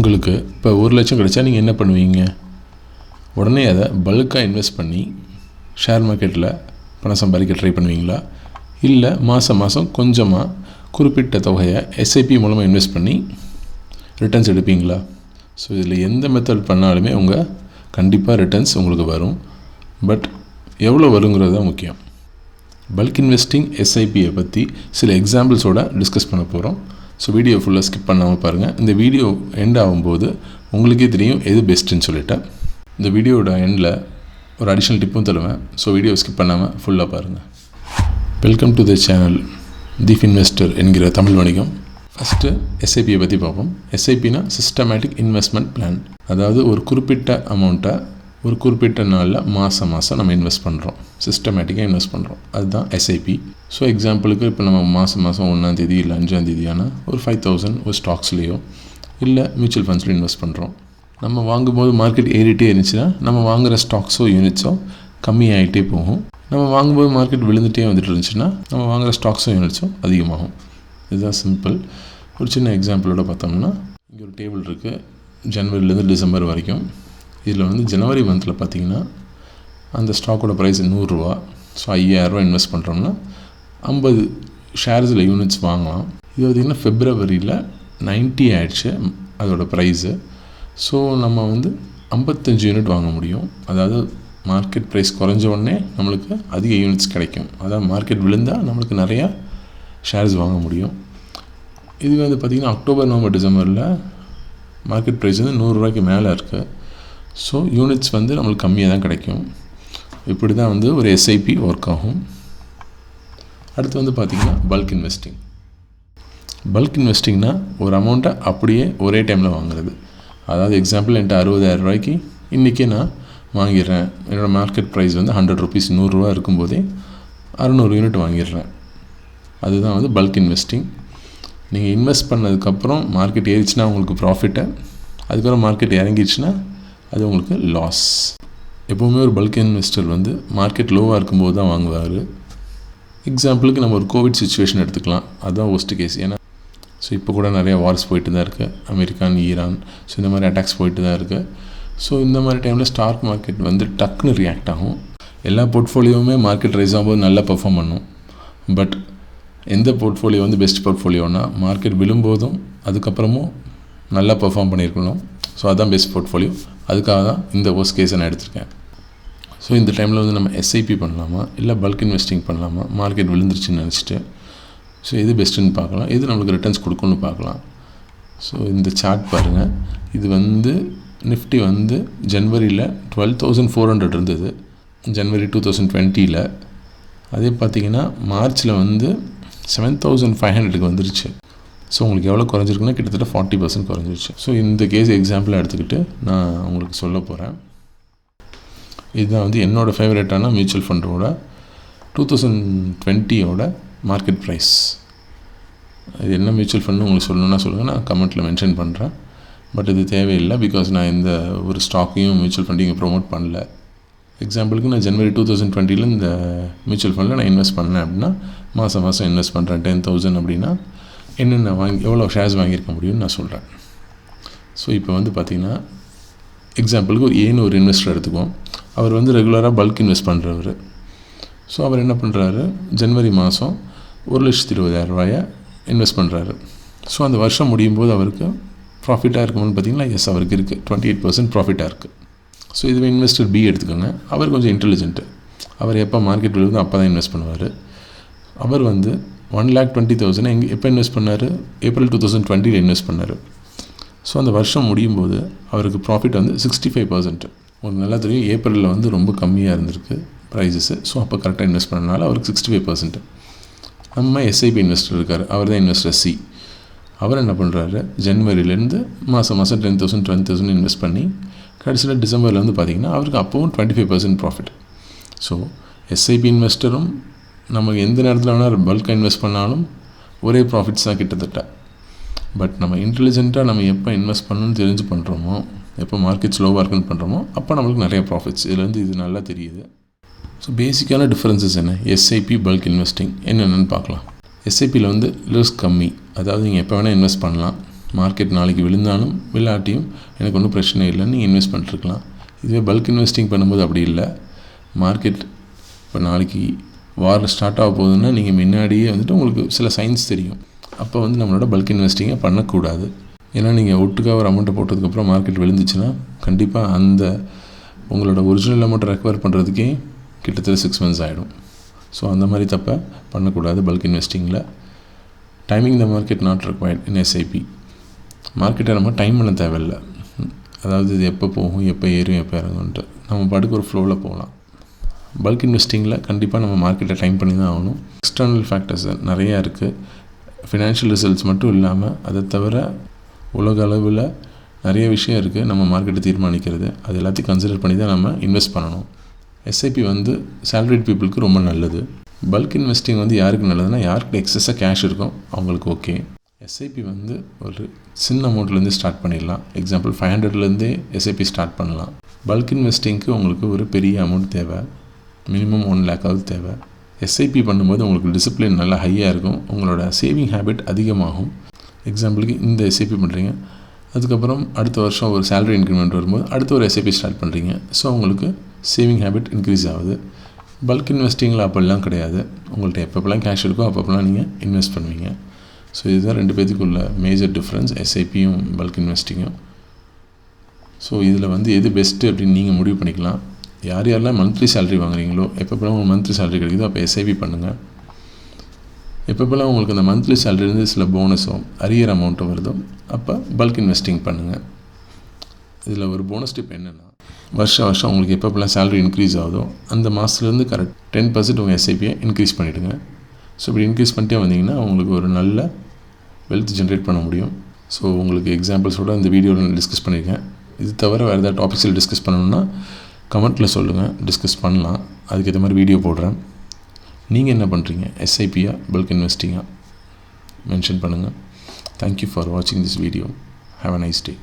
உங்களுக்கு இப்போ 1 லட்சம் கிடைச்சா நீங்கள் என்ன பண்ணுவீங்க? உடனே அதை பல்காக இன்வெஸ்ட் பண்ணி ஷேர் மார்க்கெட்டில் பணம் சம்பாதிக்க ட்ரை பண்ணுவீங்களா? இல்லை மாதம் கொஞ்சமாக குறிப்பிட்ட தொகையை எஸ்ஐபி மூலமாக இன்வெஸ்ட் பண்ணி ரிட்டர்ன்ஸ் எடுப்பீங்களா? ஸோ இதில் எந்த மெத்தட் பண்ணாலுமே கண்டிப்பாக ரிட்டர்ன்ஸ் உங்களுக்கு வரும். பட் எவ்வளோ வருங்கிறது தான் முக்கியம். பல்க் இன்வெஸ்டிங் எஸ்ஐபியை பற்றி சில எக்ஸாம்பிள்ஸோடு டிஸ்கஸ் பண்ண போகிறோம். ஸோ வீடியோ ஃபுல்லாக ஸ்கிப் பண்ணாமல் பாருங்கள். இந்த வீடியோ எண்ட் ஆகும்போது உங்களுக்கே தெரியும் எது பெஸ்ட்டுன்னு சொல்லிட்டேன். இந்த வீடியோட எண்டில் ஒரு அடிஷ்னல் டிப்பும் தருவேன். ஸோ வீடியோ ஸ்கிப் பண்ணாமல் ஃபுல்லாக பாருங்கள். Welcome to the channel Deep investor என்கிற தமிழ் வணிகம். ஃபஸ்ட்டு எஸ்ஐபியை பற்றி பார்ப்போம். எஸ்ஐபினா சிஸ்டமேட்டிக் இன்வெஸ்ட்மெண்ட் பிளான். அதாவது ஒரு குறிப்பிட்ட அமௌண்ட்டை ஒரு குறிப்பிட்ட நாளில் மாதம் நம்ம இன்வெஸ்ட் பண்ணுறோம், சிஸ்டமேட்டிக்காக இன்வெஸ்ட் பண்ணுறோம். அதுதான் எஸ்ஐபி. ஸோ எக்ஸாம்பிளுக்கு இப்போ நம்ம மாதம் 1ஆம் தேதி இல்லை 5ஆம் தேதியான ஒரு 5,000 ஒரு ஸ்டாக்ஸ்லேயோ இல்லை மியூச்சுவல் ஃபண்ட்ஸ்லையோ இன்வெஸ்ட் பண்ணுறோம். நம்ம வாங்கும்போது மார்க்கெட் ஏறிட்டே இருந்துச்சுன்னா நம்ம வாங்குகிற ஸ்டாக்ஸோ யூனிட்ஸோ கம்மியாகிட்டே போகும். நம்ம வாங்கும்போது மார்க்கெட் விழுந்துகிட்டே வந்துட்டு இருந்துச்சுன்னா நம்ம வாங்குகிற ஸ்டாக்ஸோ யூனிட்ஸோ அதிகமாகும். இதுதான் சிம்பிள். ஒரு சின்ன எக்ஸாம்பிளோட பார்த்தோம்னா இங்கே ஒரு டேபிள் இருக்குது, ஜனவரிலேருந்து டிசம்பர் வரைக்கும். இதில் ஜனவரி மந்தில் பார்த்திங்கன்னா அந்த ஸ்டாக்கோட ப்ரைஸ் 100 ரூபா. ஸோ 5,000 ரூபா இன்வெஸ்ட் பண்ணுறோம்னா 50 ஷேர்ஸில் யூனிட்ஸ் வாங்கலாம். இது பார்த்திங்கன்னா ஃபெப்ரவரியில் 90 ஆயிடுச்சு அதோட ப்ரைஸு. ஸோ நம்ம 55 யூனிட் வாங்க முடியும். அதாவது மார்க்கெட் ப்ரைஸ் குறைஞ்ச உடனே நம்மளுக்கு அதிக யூனிட்ஸ் கிடைக்கும். அதாவது மார்க்கெட் விழுந்தால் நம்மளுக்கு நிறையா ஷேர்ஸ் வாங்க முடியும். இதுவே பார்த்திங்கன்னா அக்டோபர், நவம்பர், டிசம்பரில் மார்க்கெட் ப்ரைஸ் 100 ரூபாய்க்கு மேலே இருக்குது. ஸோ யூனிட்ஸ் நம்மளுக்கு கம்மியாக தான் கிடைக்கும். இப்படி தான் ஒரு எஸ்ஐபி ஒர்க் ஆகும். அடுத்து பார்த்திங்கன்னா பல்க் இன்வெஸ்டிங். பல்க் இன்வெஸ்டிங்னா ஒரு அமௌண்ட்டை அப்படியே ஒரே டைமில் வாங்குறது. அதாவது எக்ஸாம்பிள் என்கிட்ட 60,000 ரூபாய்க்கு இன்றைக்கே நான் வாங்கிடுறேன். என்னோடய மார்க்கெட் ப்ரைஸ் 100 ருபீஸ் 100 ரூபா இருக்கும்போதே 600 யூனிட் வாங்கிடுறேன். அதுதான் பல்க் இன்வெஸ்டிங். நீங்கள் இன்வெஸ்ட் பண்ணதுக்கப்புறம் மார்க்கெட் ஏறிச்சுன்னா உங்களுக்கு ப்ராஃபிட்டு, அதுக்கப்புறம் மார்க்கெட் இறங்கிடுச்சுன்னா அது உங்களுக்கு லாஸ். எப்போவுமே ஒரு பல்க் இன்வெஸ்டர் மார்க்கெட் லோவாக இருக்கும்போது தான் வாங்குவார். எக்ஸாம்பிளுக்கு நம்ம ஒரு கோவிட் சுச்சுவேஷன் எடுத்துக்கலாம். அதுதான் ஒஸ்ட் கேஸ். ஏன்னா ஸோ இப்போ கூட நிறையா வார்ஸ் போயிட்டு தான் இருக்குது, அமெரிக்கான், ஈரான். ஸோ இந்த மாதிரி அட்டாக்ஸ் போயிட்டு தான் இருக்குது. ஸோ இந்த மாதிரி டைமில் ஸ்டாக் மார்க்கெட் டக்குன்னு ரியாக்ட் ஆகும். எல்லா போர்ட்ஃபோலியோவுமே மார்க்கெட் ரைஸ் ஆகும்போது நல்லா பெர்ஃபார்ம் பண்ணும். பட் எந்த போர்ட்ஃபோலியோ பெஸ்ட் போர்ட்ஃபோலியோனா மார்க்கெட் விழும்போதும் அதுக்கப்புறமும் நல்லா பெர்ஃபார்ம் பண்ணியிருக்கணும். ஸோ அதுதான் பெஸ்ட் போர்ட்ஃபோலியோ. அதுக்காக தான் இந்த ஒர்ஸ்ட் கேஸை நான் எடுத்திருக்கேன். ஸோ இந்த டைமில் நம்ம எஸ்ஐபி பண்ணலாமா இல்லை பல்க் இன்வெஸ்டிங் பண்ணலாமா? மார்க்கெட் விழுந்துருச்சுன்னு நினச்சிட்டு ஸோ எது பெஸ்ட்டுன்னு பார்க்கலாம், எது நம்மளுக்கு ரிட்டர்ன்ஸ் கொடுக்குன்னு பார்க்கலாம். ஸோ இந்த சார்ட் பாருங்கள். இது நிஃப்டி ஜனவரியில் 12,400 இருந்தது, ஜனவரி 2020. அதே பார்த்திங்கன்னா மார்ச்சில் 7,500க்கு வந்துருச்சு. ஸோ உங்களுக்கு எவ்வளோ குறைஞ்சிருக்குன்னா கிட்டத்தட்ட 40% குறைஞ்சிருச்சு. ஸோ இந்த கேஸ் எக்ஸாம்பிளாக எடுத்துக்கிட்டு நான் உங்களுக்கு சொல்ல போகிறேன். இதுதான் என்னோடய ஃபேவரட்டான மியூச்சுவல் ஃபண்டோட 2020 மார்க்கெட் ப்ரைஸ். இது என்ன மியூச்சுவல் ஃபண்டு உங்களுக்கு சொல்லணுன்னா சொல்லுங்கள், நான் கமெண்ட்டில் மென்ஷன் பண்ணுறேன். பட் இது தேவையில்லை, பிகாஸ் நான் இந்த ஒரு ஸ்டாக்கையும் மியூச்சுவல் ஃபண்டையும் ப்ரொமோட் பண்ணல. எக்ஸாம்பிளுக்கு நான் ஜனவரி 2020 இந்த மியூச்சுவல் ஃபண்டில் நான் இன்வெஸ்ட் பண்ணேன் அப்படின்னா மாதம் இன்வெஸ்ட் பண்ணுறேன் 10,000 அப்படின்னா என்னென்ன எவ்வளோ ஷேர்ஸ் வாங்கியிருக்க முடியும்னு நான் சொல்கிறேன். ஸோ இப்போ பார்த்திங்கன்னா எக்ஸாம்பிளுக்கு ஒரு இன்வெஸ்டர் எடுத்துக்குவோம். அவர் ரெகுலராக பல்க் இன்வெஸ்ட் பண்ணுறவர். ஸோ அவர் என்ன பண்ணுறாரு, ஜனவரி மாதம் 1,20,000 ரூபாயை இன்வெஸ்ட் பண்ணுறாரு. ஸோ அந்த வருஷம் முடியும் போது அவருக்கு ப்ராஃபிட்டாக இருக்கும்னு பார்த்திங்கன்னா எஸ், அவருக்கு இருக்குது 28% ப்ராஃபிட்டாக இருக்குது. ஸோ இதுவே இன்வெஸ்டர் பி எடுத்துக்கோங்க. அவர் கொஞ்சம் இன்டெலிஜென்ட்டு. அவர் எப்போ மார்க்கெட் விழுந்து அப்போ தான் இன்வெஸ்ட் பண்ணுவார். அவர் 1,20,000 எப்போ இன்வெஸ்ட் பண்ணார்? ஏப்ரல் 2020 இன்வெஸ்ட் பண்ணார். ஸோ அந்த வருஷம் முடியும் போது அவருக்கு ப்ராஃபிட் 65%. உங்களுக்கு நல்லா தெரியும், ஏப்ரலில் ரொம்ப கம்மியாக இருந்திருக்கு ப்ரைஸஸ்ஸு. ஸோ அப்போ கரெக்டாக இன்வெஸ்ட் பண்ணனால அவருக்கு 65%. நம்ம எஸ்ஐபி இன்வெஸ்டர் இருக்கார், அவர் தான் இன்வெஸ்டர் சி. அவர் என்ன பண்ணுறாரு, ஜனவரியிலேருந்து மாதம் 10,000 20,000 இன்வெஸ்ட் பண்ணி கடைசியில் டிசம்பரில் பார்த்திங்கன்னா அவருக்கு அப்போவும் 25% ப்ராஃபிட். ஸோ எஸ்ஐபி இன்வெஸ்டரும் நம்ம எந்த நேரத்தில் வேணால் பல்காக இன்வெஸ்ட் பண்ணாலும் ஒரே ப்ராஃபிட்ஸ் தான் கிட்டத்தட்ட. பட் நம்ம இன்டெலிஜென்ட்டாக நம்ம எப்போ இன்வெஸ்ட் பண்ணணும்னு தெரிஞ்சு பண்ணுறோமோ, எப்போ மார்க்கெட் ஸ்லோவாக இருக்குன்னு பண்ணுறோமோ அப்போ நம்மளுக்கு நிறைய ப்ராஃபிட்ஸ். இது நல்லா தெரியுது. ஸோ பேசிக்கான டிஃப்ரென்சஸ் என்ன, எஸ்ஐபி பல்க் இன்வெஸ்டிங் என்னென்னு பார்க்கலாம். எஸ்ஐபியில் ரிஸ்க் கம்மி. அதாவது நீங்கள் எப்போ வேணால் இன்வெஸ்ட் பண்ணலாம். மார்க்கெட் நாளைக்கு விழுந்தாலும் விழாட்டியும் எனக்கு ஒன்றும் பிரச்சனை இல்லைன்னு நீங்கள் இன்வெஸ்ட் பண்ணிட்டுருக்கலாம். இதுவே பல்க் இன்வெஸ்டிங் பண்ணும்போது அப்படி இல்லை. மார்க்கெட் இப்போ நாளைக்கு வார் ஸ்டார்ட் ஆக போகுதுன்னா நீங்கள் முன்னாடியே வந்துட்டு உங்களுக்கு சில சைன்ஸ் தெரியும். அப்போ வந்து நம்மளோட பல்க் இன்வெஸ்டிங்கை பண்ணக்கூடாது. ஏன்னா நீங்கள் ஒட்டுக்காக ஒரு அமௌண்ட்டை போட்டதுக்கப்புறம் மார்க்கெட் விழுந்துச்சுன்னா கண்டிப்பாக அந்த உங்களோட ஒரிஜினல் அமௌண்ட்டை ரெக்கவர் பண்ணுறதுக்கே கிட்டத்தட்ட 6 months ஆகிடும். ஸோ அந்த மாதிரி தப்பை பண்ணக்கூடாது பல்க் இன்வெஸ்டிங்கில். Timing the market not required in SIP. மார்க்கெட்டை நம்ம டைம் பண்ண தேவையில்லை. அதாவது இது எப்போ போகும், எப்போ ஏறும், எப்போ இறங்கும்ன்ட்டு நம்ம பாட்டுக்கு ஒரு ஃப்ளோவில் போகலாம். பல்க் இன்வெஸ்டிங்கில் கண்டிப்பாக நம்ம மார்க்கெட்டை டைம் பண்ணி தான் ஆகணும். எக்ஸ்டர்னல் ஃபேக்டர்ஸ் நிறையா இருக்குது. ஃபினான்ஷியல் ரிசல்ட்ஸ் மட்டும் இல்லாமல் அதை தவிர உலக அளவில் நிறைய விஷயம் இருக்குது நம்ம மார்க்கெட்டை தீர்மானிக்கிறது. அது எல்லாத்தையும் கன்சிடர் பண்ணி தான் நம்ம இன்வெஸ்ட் பண்ணணும். எஸ்ஐபி வந்து சேலரிட் பீப்புளுக்கு ரொம்ப நல்லது. பல்க் இன்வெஸ்டிங் வந்து யாருக்கு நல்லதுன்னா, யாருக்கு எக்ஸஸாக கேஷ் இருக்கும் அவங்களுக்கு ஓகே. எஸ்ஐபி வந்து ஒரு சின்ன அமௌண்ட்லேருந்து ஸ்டார்ட் பண்ணிடலாம். எக்ஸாம்பிள் 500லேருந்தே எஸ்ஐபி ஸ்டார்ட் பண்ணலாம். பல்க் இன்வெஸ்டிங்க்கு உங்களுக்கு ஒரு பெரிய அமௌண்ட் தேவை, மினிமம் 1 lakh தேவை. எஸ்ஐபி பண்ணும்போது உங்களுக்கு டிசிப்ளின் நல்லா ஹையாக இருக்கும். உங்களோட சேவிங் ஹேபிட் அதிகமாகும். எக்ஸாம்பிளுக்கு இந்த எஸ்ஐபி பண்ணுறீங்க, அதுக்கப்புறம் அடுத்த வருஷம் ஒரு சேலரி இன்க்ரிமெண்ட் வரும்போது அடுத்த ஒரு எஸ்ஐபி ஸ்டார்ட் பண்ணுறீங்க. ஸோ உங்களுக்கு சேவிங் ஹேபிட் இன்க்ரீஸ் ஆகுது. பல்க் இன்வெஸ்டிங்கில் அப்படிலாம் கிடையாது. உங்கள்கிட்ட எப்பப்பெல்லாம் கேஷ் இருக்கோ அப்பப்பெல்லாம் நீங்கள் இன்வெஸ்ட் பண்ணுவீங்க. ஸோ இதுதான் 2 பேத்துக்குள்ள மேஜர் டிஃப்ரென்ஸ், எஸ்ஐபியும் பல்க் இன்வெஸ்டிங்கும். ஸோ இதில் வந்து எது பெஸ்ட்டு அப்படின்னு நீங்கள் முடிவு பண்ணிக்கலாம். யார் யாரெல்லாம் மந்த்லி சேலரி வாங்குறீங்களோ, எப்பப்பெல்லாம் உங்களுக்கு மந்த்லி சேலரி கிடைக்குதோ அப்போ எஸ்ஐபி பண்ணுங்கள். எப்பப்பெல்லாம் உங்களுக்கு அந்த மந்த்லி சேலரிலேருந்து சில போனஸோ அரியர் அமௌண்ட்டோ வருதோ அப்போ பல்க் இன்வெஸ்டிங் பண்ணுங்கள். இதில் ஒரு போனஸ் டிப் என்னென்னா, வருஷம் உங்களுக்கு எப்பப்பெல்லாம் சேலரி இன்க்ரீஸ் ஆகுதோ அந்த மாதத்துலேருந்து கரெக்ட் 10% உங்கள் எஸ்ஐபியை இன்க்ரீஸ் பண்ணிவிடுங்க. ஸோ இப்படி இன்க்ரீஸ் பண்ணிட்டே வந்தீங்கன்னா உங்களுக்கு ஒரு நல்ல வெல்த் ஜென்ரேட் பண்ண முடியும். ஸோ உங்களுக்கு எக்ஸாம்பிள்ஸோடு இந்த வீடியோவில் நான் டிஸ்கஸ் பண்ணியிருக்கேன். இது தவிர வேறு ஏதாவது டாபிக்ஸில் டிஸ்கஸ் பண்ணணுன்னா கமெண்ட்டில் சொல்லுங்கள், டிஸ்கஸ் பண்ணலாம். அதுக்கேற்ற மாதிரி வீடியோ போடுறேன். நீங்கள் என்ன பண்ணுறீங்க, எஸ்ஐபியா பல்க் இன்வெஸ்டிங்காக மென்ஷன் பண்ணுங்கள். தேங்க்யூ ஃபார் வாட்சிங் this video. Have a nice day.